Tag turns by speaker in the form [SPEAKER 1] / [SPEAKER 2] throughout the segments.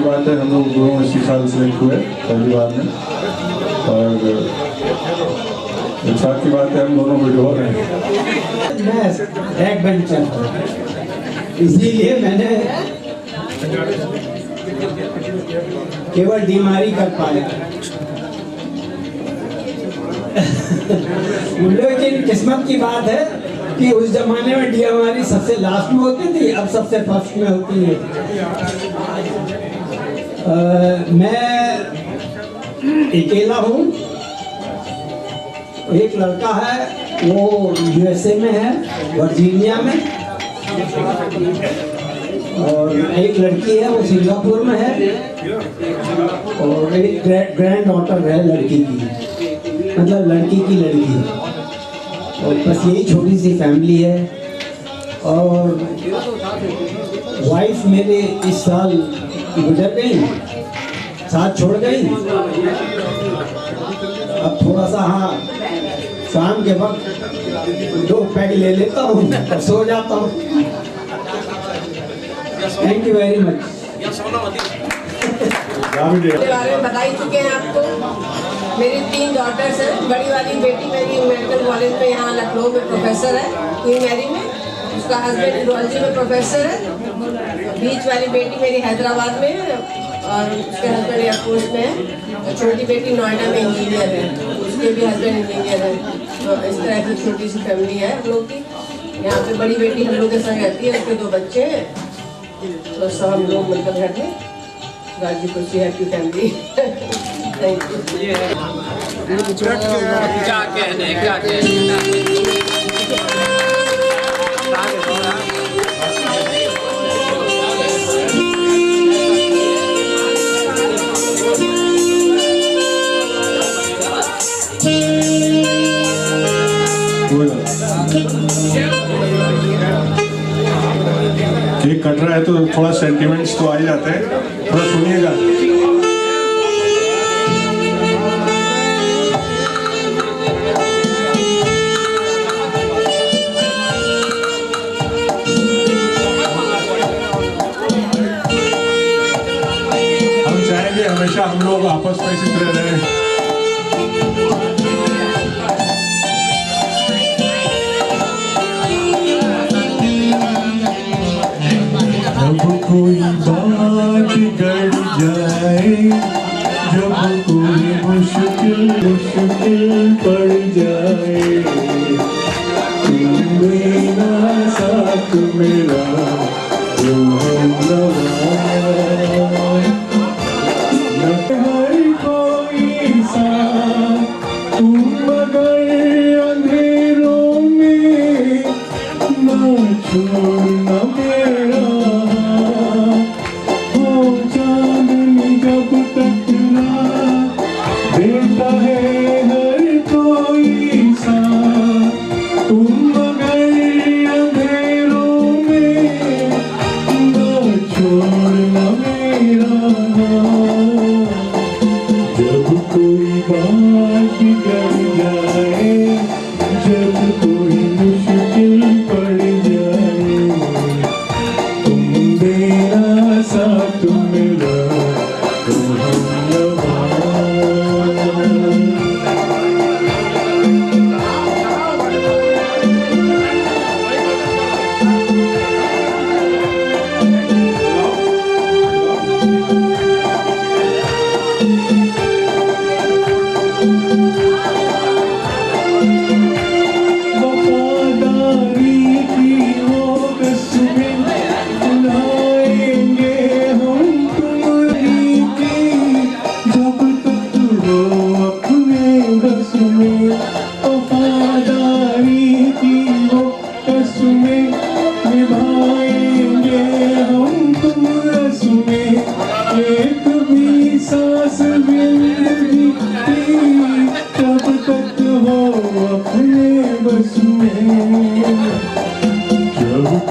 [SPEAKER 1] बात है, हम लोग दोनों इसी साल सिलेक्ट हुए पहली बार में, और इस बात की बात है हम दोनों वीडियो हो रहे हैं।
[SPEAKER 2] मैं बैक बेंचर इसीलिए मैंने केवल बीमारी कर पाया। लेकिन किस्मत की बात है कि उस जमाने में डीएमआरई सबसे लास्ट में होती थी, अब सबसे फर्स्ट में होती है। मैं अकेला हूँ, एक लड़का है वो यूएसए में है, वर्जीनिया में, और एक लड़की है वो सिंगापुर में है, और एक ग्रैंड डॉटर है लड़की की, मतलब लड़की की लड़की। और बस यही छोटी सी फैमिली है। और वाइफ मेरे इस साल गुजर गई, साथ छोड़ गई। अब थोड़ा सा हाँ शाम के वक्त 2 पैग ले लेता हूँ और सो जाता हूँ। Thank you very much.
[SPEAKER 3] बारे में बता ही चुके हैं आपको। मेरी 3 डॉटर्स हैं। बड़ी वाली बेटी मेरी मेडिकल कॉलेज में यहाँ लखनऊ में प्रोफेसर है, क्वीन मैरी में। उसका हस्बैंड यूरोलॉजी में प्रोफेसर है। बीच वाली बेटी मेरी हैदराबाद में है और उसके हस्बैंड एयरफोर्स में है। और छोटी बेटी नोएडा में इंजीनियर है, उसके भी हस्बैंड इंजीनियर है। तो इस तरह की छोटी सी फैमिली है हम लोग की। यहाँ पे बड़ी बेटी हम लोग के संग रहती है, उसके 2 बच्चे हैं। तो सब हम लोग मिलकर घर में राजी खुशी हैप्पी फैमिली। Thank you.
[SPEAKER 4] क्या कहने
[SPEAKER 1] केक कट रहा है तो थोड़ा सेंटिमेंट्स तो आ ही जाते हैं, थोड़ा सुनिएगा। हम चाहेंगे हमेशा हम लोग आपस में इसी तरह रहें। जब कोई बात गड़ जाए, जब कोई मुश्किल पड़ जाए, तुम मेरा साथ मेरा हर कोई साथ तुम मगर अंधेरों में ना छोड़ना मेरा। देता है हर कोई साथ तुम मगर अंधेरों में ना छोड़ना मेरा। जब कोई बात कर जाए, जब कोई मुश्किल पड़ जाए, तुम मेरा साथ मेरा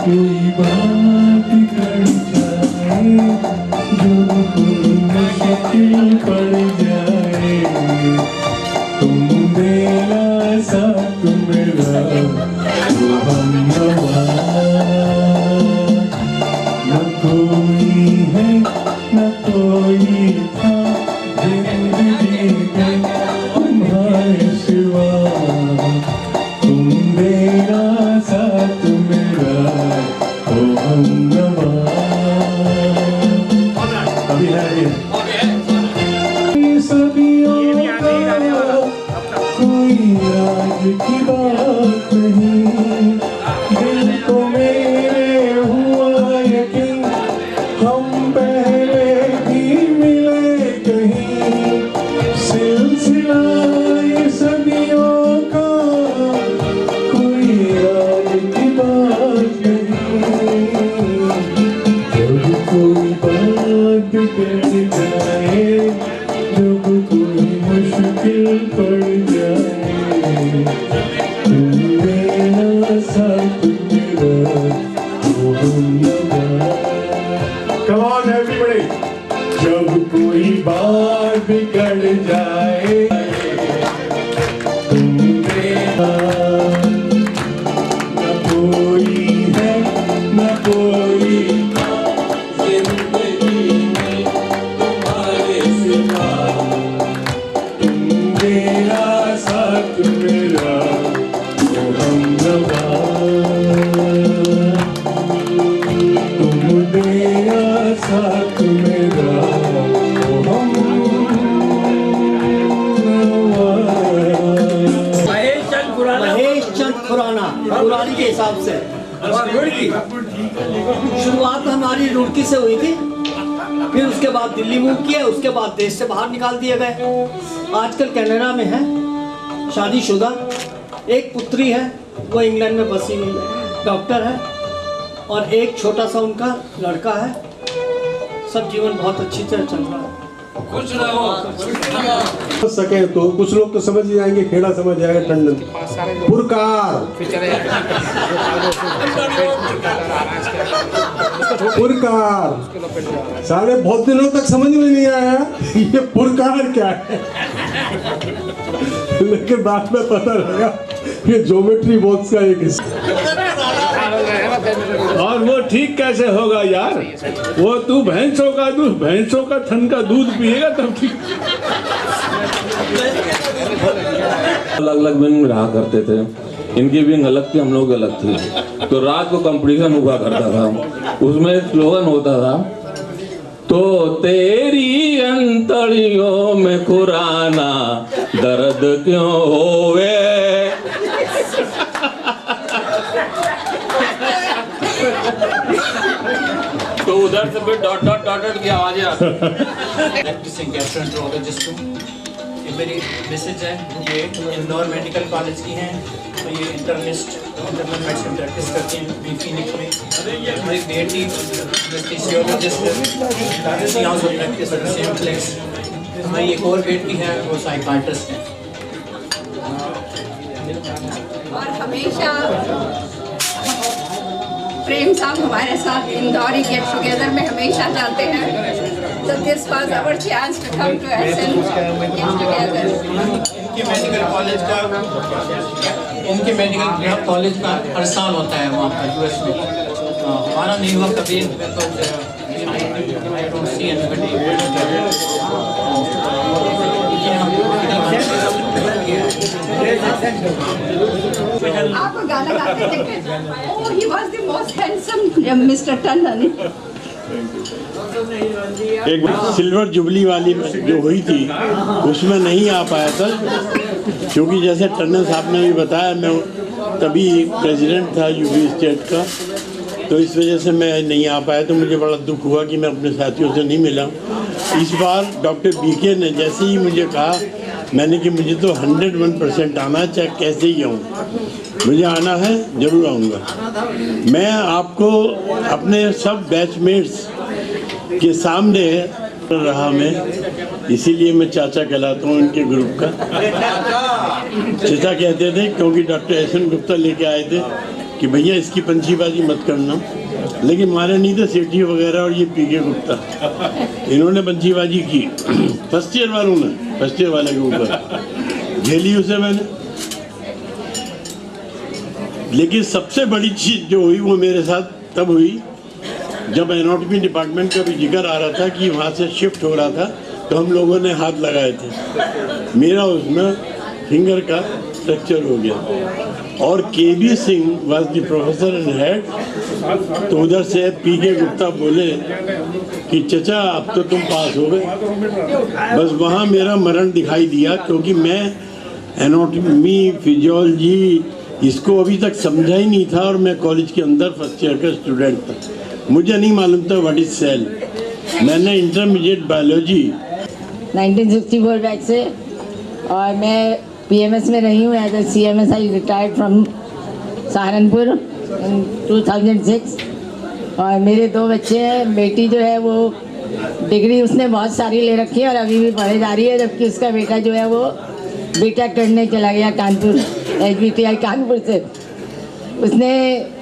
[SPEAKER 1] कोई बात कर जाए, जब कोई मुश्किल पड़ जाए, तुम मेरा साथ मेरा न कोई है न कोई है सदियों का कोई राज की बात नहीं, दिल को मेरे हुआ यकीन, हम पहले भी मिले कहीं, सिलसिला ये सदियों का कोई राज की बात नहीं, जब कोई बात कर जाए, जब कोई मुश्किल पड़ जाए, तुम मेरा साथ मेरा Come on everybody, जब कोई बात बिगड़ जाए, तुम मेरा न कोई है न कोई जिंदगी में तुम्हारे सिवा, तुम मेरा साथ मेरा वो हमनवा, तुम मेरा साथ मेरा वो हमनवा।
[SPEAKER 2] महेश चंद खुराना पुरानी के हिसाब से शुरुआत हमारी रुड़की से हुई थी, फिर उसके बाद दिल्ली मूव किया, उसके बाद देश से बाहर निकाल दिए गए। आजकल कनाडा में है, शादीशुदा, एक पुत्री है, वो इंग्लैंड में बसी हुई है, डॉक्टर है, और एक छोटा सा उनका लड़का है। सब जीवन बहुत अच्छी तरह चल रहा है।
[SPEAKER 4] खुश रहो।
[SPEAKER 5] समझ सके तो कुछ लोग तो समझ ही जाएंगे, खेड़ा समझ जाएगा टंडन। पुरकार पुरकार साढ़े बहुत दिनों तक समझ में नहीं आया ये पुरकार क्या है, लेकिन बाद में पता लगा ये ज्योमेट्री बॉक्स का एक हिस्सा।
[SPEAKER 1] और वो ठीक कैसे होगा यार, वो तू भैंसों का थन का दूध पिएगा तब ठीक।
[SPEAKER 6] अलग अलग विंग रहा करते थे, इनकी विंग अलग थी, हम लोग अलग थी। तो रात को कंपटीशन हुआ करता था, उसमें एक स्लोगन होता था, तो तेरी अंतड़ियों में खुराना दर्द क्यों होवे।
[SPEAKER 4] तो उधर से फिर डॉट डॉट डॉट डॉट की आवाजें आती हैं।
[SPEAKER 7] प्रैक्टिसिंग गैस्ट्रोएंटरोलॉजिस्ट हूँ। ये मेरी मिसेज है, ये इंदौर मेडिकल कॉलेज की हैं, तो ये इंटरनल मेडिसिन प्रैक्टिस करती हैं बी फिनिक्स में। मेरी बेटी एनेस्थीसियोलॉजिस्ट है, यहाँ से प्रैक्टिस करती है सेम प्लेस। हमारी एक और बेटी है, वो साइकाट्रिस्ट है।
[SPEAKER 8] और हमेशा प्रेम साहब हमारे साथ इंदौरी गेट टुगेदर में हमेशा जाते हैं। So this was our chance to come to SN get together.
[SPEAKER 7] इनके मेडिकल कॉलेज का हर साल होता है वहाँ पर यूएस में। हमारा नहीं हुआ कभी, I don't see anybody।
[SPEAKER 8] आपको गाना गाते देखे? Oh, he was the most handsome Mr. Tandon.
[SPEAKER 9] एक सिल्वर जुबली वाली जो हुई थी उसमें नहीं आ पाया था, क्योंकि जैसे टंडन साहब ने भी बताया मैं तभी प्रेसिडेंट था यूपी स्टेट का, तो इस वजह से मैं नहीं आ पाया। तो मुझे बड़ा दुख हुआ कि मैं अपने साथियों से नहीं मिला। इस बार डॉक्टर बीके ने जैसे ही मुझे कहा, मैंने कि मुझे तो 101% आना है, चाहे कैसे ही आऊँ, मुझे आना है, ज़रूर आऊँगा। मैं आपको अपने सब बैचमेट्स के सामने रहा मैं, इसीलिए मैं चाचा कहलाता हूँ उनके ग्रुप का। चाचा कहते थे क्योंकि डॉक्टर एसएन गुप्ता लेके आए थे कि भैया इसकी पंछीबाजी मत करना, लेकिन मारे नहीं थे सेठी वगैरह और ये पीके गुप्ता, इन्होंने पंछीबाजी की। फर्स्ट ईयर वालों ने, फर्स्ट ईयर वाले के ऊपर झेली उसे मैंने। लेकिन सबसे बड़ी चीज़ जो हुई वो मेरे साथ तब हुई जब एनाटॉमी डिपार्टमेंट का भी जिक्र आ रहा था कि वहाँ से शिफ्ट हो रहा था, तो हम लोगों ने हाथ लगाए थे। मेरा उसमें फिंगर का फ्रैक्चर हो गया। और KB Singh was the professor and head. तो उधर से PK गुप्ता बोले कि चचा अब तो तुम पास हो गए। बस वहाँ मेरा मरण दिखाई दिया, क्योंकि मैं एनाटॉमी फिजियोलॉजी इसको अभी तक समझा ही नहीं था, और मैं कॉलेज के अंदर फर्स्ट ईयर का स्टूडेंट था। मुझे नहीं मालूम था व्हाट इज सेल। मैंने इंटरमीडिएट बायोलॉजी
[SPEAKER 10] 1964 बैच से, और मैं PMS में रही हूँ as a CMS। I retired from Saharanpur in 2006। और मेरे 2 बच्चे हैं। बेटी जो है वो डिग्री उसने बहुत सारी ले रखी है और अभी भी पढ़े जा रही है, जबकि उसका बेटा जो है वो BTech करने चला गया कानपुर, HBTI कानपुर से। उसने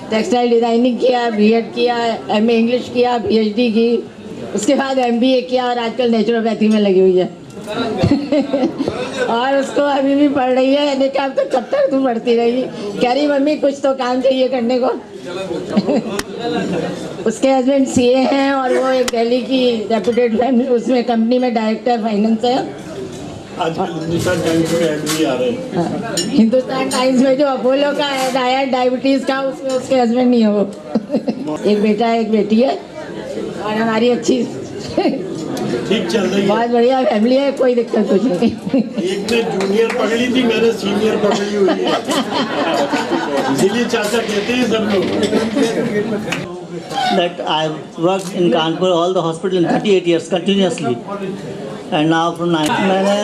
[SPEAKER 10] टेक्सटाइल डिज़ाइनिंग किया, B.Ed किया, MA इंग्लिश किया, PhD की, उसके बाद MBA किया और आजकल नेचुरोपैथी में लगी हुई है। और उसको अभी भी पढ़ रही है। मैंने कहा अब तो कब तक तू पढ़ती रहेगी? कह रही मम्मी कुछ तो काम चाहिए करने को। उसके हस्बैंड CA हैं और वो एक दिल्ली की रेप्यूटेड फैमिली उसमें कंपनी में डायरेक्टर फाइनेंस है।
[SPEAKER 9] आजकल हिंदुस्तान टाइम्स में ऐड भी आ रहे हैं।
[SPEAKER 10] हिंदुस्तान टाइम्स में जो अपोलो का ऐड आया डायबिटीज़ का, उसमें उसके हस्बैंड नहीं है वो। एक बेटा है, एक बेटी है, और हमारी अच्छी
[SPEAKER 9] ठीक चल रही है।
[SPEAKER 10] बहुत बढ़िया फैमिली है, कोई दिक्कत कुछ नहीं।
[SPEAKER 9] एक ने जूनियर पकड़ी थी, मैंने सीनियर पकड़ी हुई है, इसीलिए चाचा कहते हैं सब लोग।
[SPEAKER 11] That I worked in Kanpur, all the hospital in 38 years continuously, and now from 9 मैंने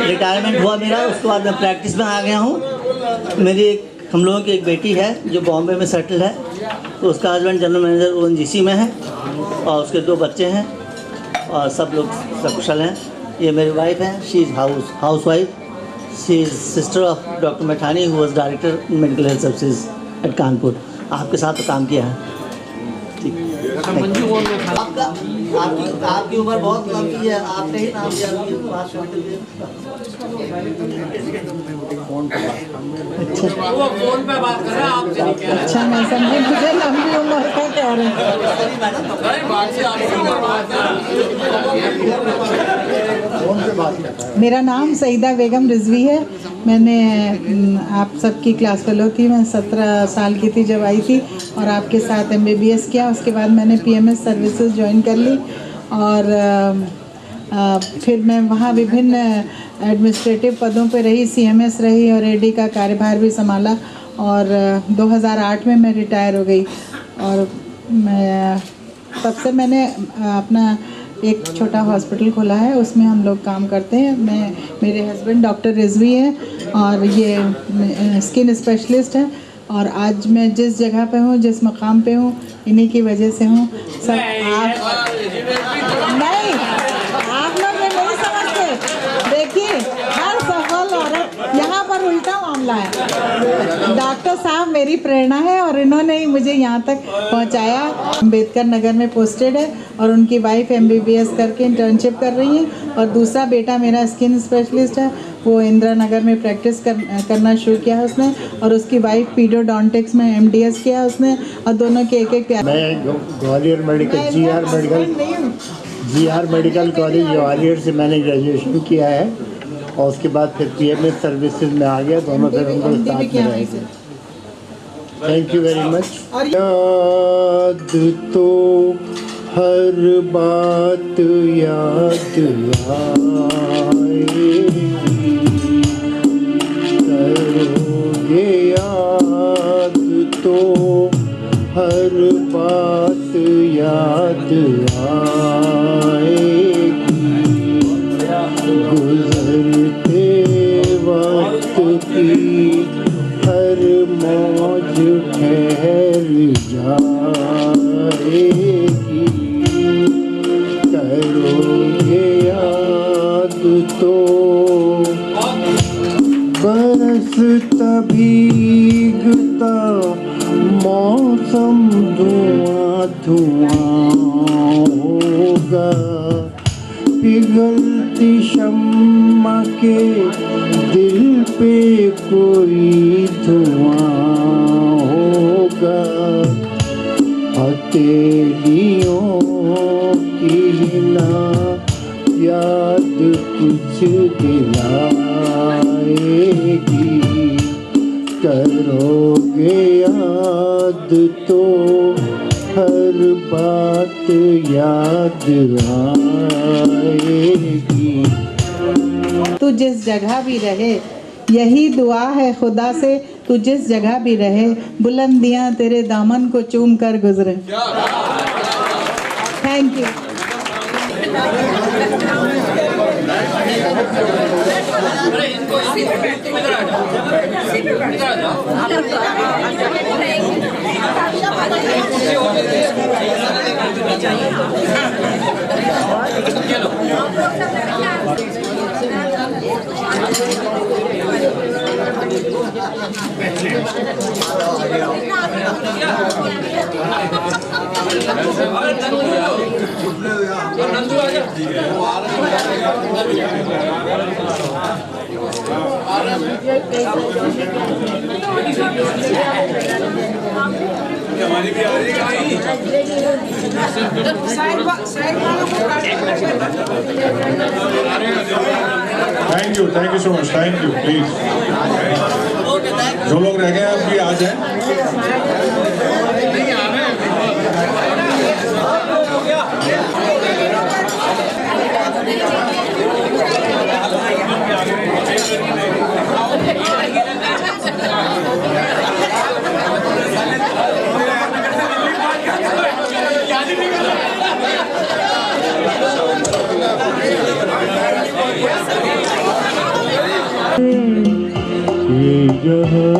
[SPEAKER 11] रिटायरमेंट हुआ मेरा, उसके बाद मैं प्रैक्टिस में आ गया हूँ। हम लोगों की एक बेटी है जो बॉम्बे में सेटल है, तो उसका हस्बैंड जनरल मैनेजर ONGC में है, और उसके 2 बच्चे हैं, और सब लोग सकुशल हैं। ये मेरी वाइफ है, she is house wife. She is sister of doctor Maithani who was director medical health services at Kanpur. आपके साथ तो काम किया है। ठीक, आपकी उम्र बहुत लंबी है, आपने ही नाम दिया।
[SPEAKER 10] अच्छा, मैं समझी मुझे लंबी उम्र का कह रहे हैं। मेरा नाम सईदा बेगम रिजवी है। मैंने आप सबकी क्लास फेलो थी। मैं 17 साल की थी जब आई थी, और आपके साथ MBBS किया। उसके बाद मैंने PMS सर्विसेज ज्वाइन कर ली, और फिर मैं वहाँ विभिन्न एडमिनिस्ट्रेटिव पदों पे रही, CMS रही, और AD का कार्यभार भी संभाला। और 2008 में मैं रिटायर हो गई, और मैं तब से मैंने अपना एक छोटा हॉस्पिटल खोला है, उसमें हम लोग काम करते हैं। मेरे हस्बैंड डॉक्टर रिजवी हैं, और ये स्किन स्पेशलिस्ट हैं। और आज मैं जिस जगह पे हूँ, जिस मकाम पे हूँ, इन्हीं की वजह से हूँ। सब आप लोग ये नहीं समझते। देखिए, हर सफल औरत, यहाँ पर उल्टा मामला है। डॉक्टर साहब मेरी प्रेरणा है, और इन्होंने ही मुझे यहाँ तक पहुँचाया। अम्बेडकर नगर में पोस्टेड है, और उनकी वाइफ MBBS करके इंटर्नशिप कर रही है, और दूसरा बेटा मेरा स्किन स्पेशलिस्ट है, वो इंदिरा नगर में प्रैक्टिस करना शुरू किया है उसने, और उसकी वाइफ पीडियोडोंटिक्स में MDS किया है उसने, और दोनों के एक प्यार।
[SPEAKER 5] मैं Gwalior medical GR medical college Gwalior से मैंने ग्रेजुएशन किया है, और उसके बाद फिर PMS सर्विसेज में आ गया। दोनों फिर हम लोग साथ में रहे थे। Thank you very much. याद तो हर बात याद करोगे, याद तो हर बात याद आएगी, गुजरते वक्त की हर मौज ठहर जाएगी, करोगे याद तो बरसता भीगता मौसम धुआं धुआं होगा, पिघलती शम्मा के दिल पे कोई धुआं होगा, हथेलियों की ना याद कुछ दिलाएगी, करोगे याद तो हर बात याद आएगी।
[SPEAKER 10] तू जिस जगह भी रहे, यही दुआ है खुदा से, तू जिस जगह भी रहे, बुलंदियां तेरे दामन को चूम कर गुजरे। Thank you.
[SPEAKER 1] Thank you so much, thank you. Please जो लोग रह गए अब भी आ जाए।
[SPEAKER 5] ये जहां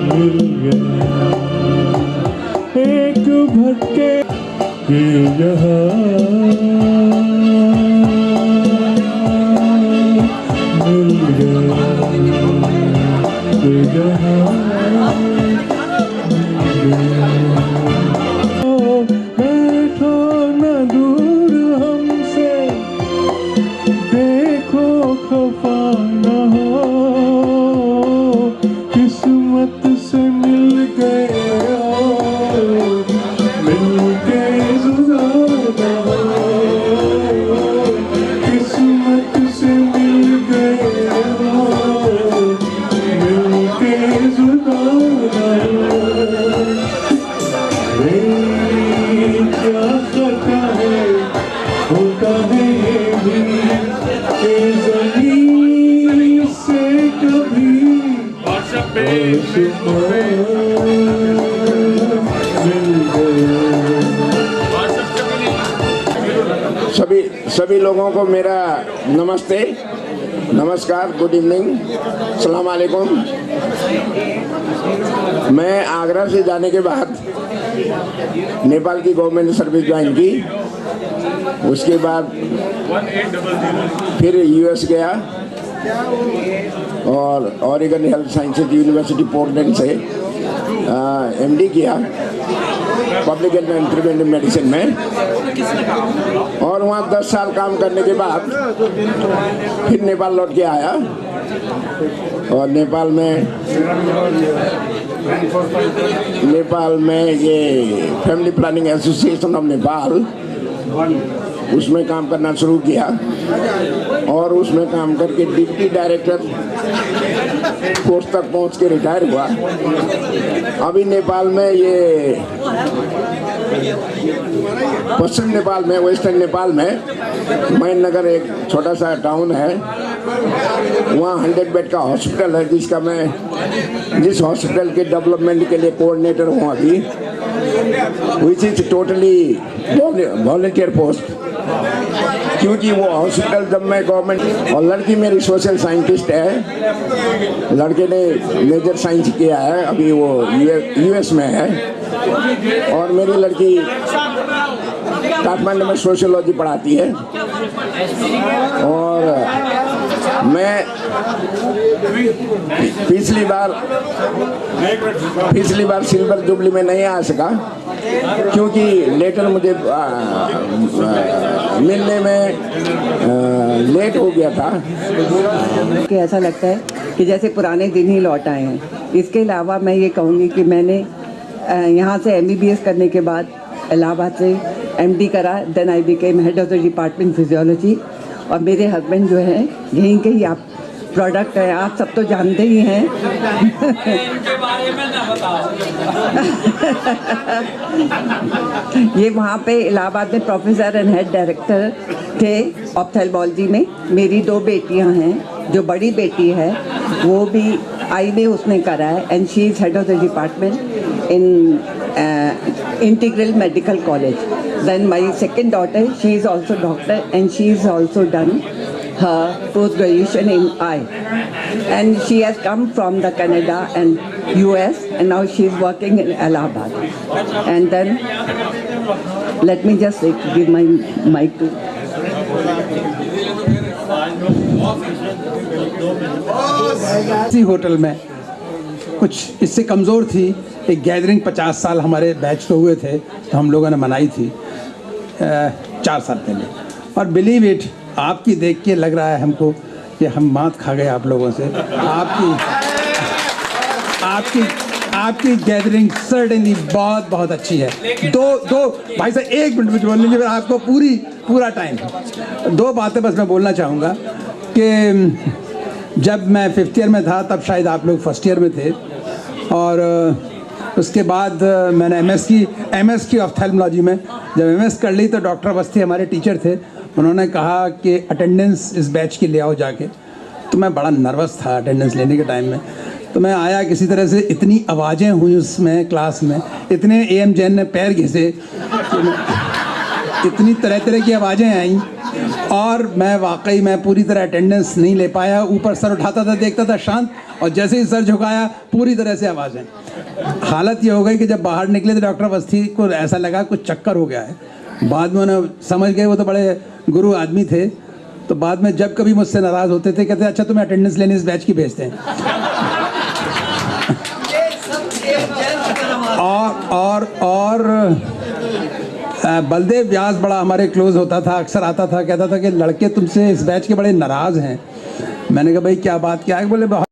[SPEAKER 5] मिल गया एक भटके, ये जहां मिल गया, ये जहां मिल गया। बैठो न दूर हमसे, देखो खफा न हो, किस्मत से मिल गए हो, मिल के जुदा न हो, किस्मत से मिल गए हो, मिल के जुदा न हो। क्या खता है, होता है ये भी कि ज़मीन से कभी
[SPEAKER 12] सभी लोगों को मेरा नमस्ते, नमस्कार, गुड इवनिंग, अस्सलाम वालेकुम। मैं आगरा से जाने के बाद नेपाल की गवर्नमेंट सर्विस ज्वाइन की, उसके बाद फिर यूएस गया और Oregon health sciences university Portland से एमडी किया public health and preventive medicine में, और वहाँ 10 साल काम करने के बाद फिर नेपाल लौट के आया। और नेपाल में ये family planning association of Nepal, उसमें काम करना शुरू किया और उसमें काम करके डिप्टी डायरेक्टर पोस्ट तक पहुंच के रिटायर हुआ। अभी नेपाल में ये पश्चिम नेपाल में, वेस्टर्न नेपाल में मैननगर एक छोटा सा टाउन है, वहाँ 100 बेड का हॉस्पिटल है, जिस हॉस्पिटल के डेवलपमेंट के लिए कोऑर्डिनेटर हूँ अभी, which is totally volunteer post. क्योंकि वो हॉस्पिटल जब मैं गवर्नमेंट, और लड़की मेरी सोशल साइंटिस्ट है, लड़के ने मेजर साइंस किया है, अभी वो यूएस में है, और मेरी लड़की काठमांडू में सोशियोलॉजी पढ़ाती है। और मैं पिछली बार सिल्वर जुबली में नहीं आ सका, क्योंकि लेटर मुझे मिलने में लेट हो गया था।
[SPEAKER 13] कि ऐसा लगता है कि जैसे पुराने दिन ही लौट आए हैं। इसके अलावा मैं ये कहूँगी कि मैंने यहाँ से MBBS करने के बाद इलाहाबाद से MD करा, then I became head of the department physiology, और मेरे हस्बैंड जो है यहीं के ही आप प्रोडक्ट है, आप सब तो जानते ही हैं।
[SPEAKER 4] इनके बारे में ना बताओ।
[SPEAKER 13] ये वहाँ पे इलाहाबाद में प्रोफेसर एंड हेड डायरेक्टर थे ऑप्थेल्मोलॉजी में। मेरी 2 बेटियाँ हैं, जो बड़ी बेटी है वो भी आई में उसने करा है and she is head of the department in integral medical college. Then my second daughter, she is also doctor and she is also done her post-graduation in eye, and she has come from the Canada and US, and now she is working in Allahabad. And then let me just give my mic to
[SPEAKER 14] इसी hotel में कुछ इससे कमज़ोर थी। एक gathering 50 साल हमारे batch को हुए थे, तो हम लोगों ने मनाई थी 4 साल पहले। और बिलीव इट, आपकी देख के लग रहा है हमको कि हम मात खा गए आप लोगों से। आपकी गैदरिंग सर्टेनली बहुत बहुत अच्छी है। दो भाई साहब 1 मिनट में बोल लीजिए, आपको पूरा टाइम। 2 बातें बस मैं बोलना चाहूँगा कि जब मैं 5th ईयर में था तब शायद आप लोग 1st ईयर में थे, और उसके बाद मैंने एमएस की ऑप्थेल्मोलॉजी में। जब एमएस कर ली तो डॉक्टर अवस्थी हमारे टीचर थे, उन्होंने कहा कि अटेंडेंस इस बैच की ले आओ जाके। तो मैं बड़ा नर्वस था अटेंडेंस लेने के टाइम में। तो मैं आया, किसी तरह से इतनी आवाज़ें हुई उसमें क्लास में, इतने एम जैन ने पैर घिसे, इतनी तरह की आवाज़ें आईं, और मैं वाकई में पूरी तरह अटेंडेंस नहीं ले पाया। ऊपर सर उठाता था, देखता था शांत, और जैसे ही सर झुकाया पूरी तरह से आवाज़ें। हालत ये हो गई कि जब बाहर निकले तो डॉक्टर अवस्थी को ऐसा लगा कुछ चक्कर हो गया है। बाद में उन्हें समझ गए, वो तो बड़े गुरु आदमी थे। तो बाद में जब कभी मुझसे नाराज़ होते थे, कहते अच्छा तुम्हें अटेंडेंस लेने इस बैच की भेजते हैं। और बलदेव व्यास बड़ा हमारे क्लोज होता था, अक्सर आता था, कहता था कि लड़के तुमसे इस बैच के बड़े नाराज़ हैं। मैंने कहा भाई क्या बात क्या है? बोले बहुत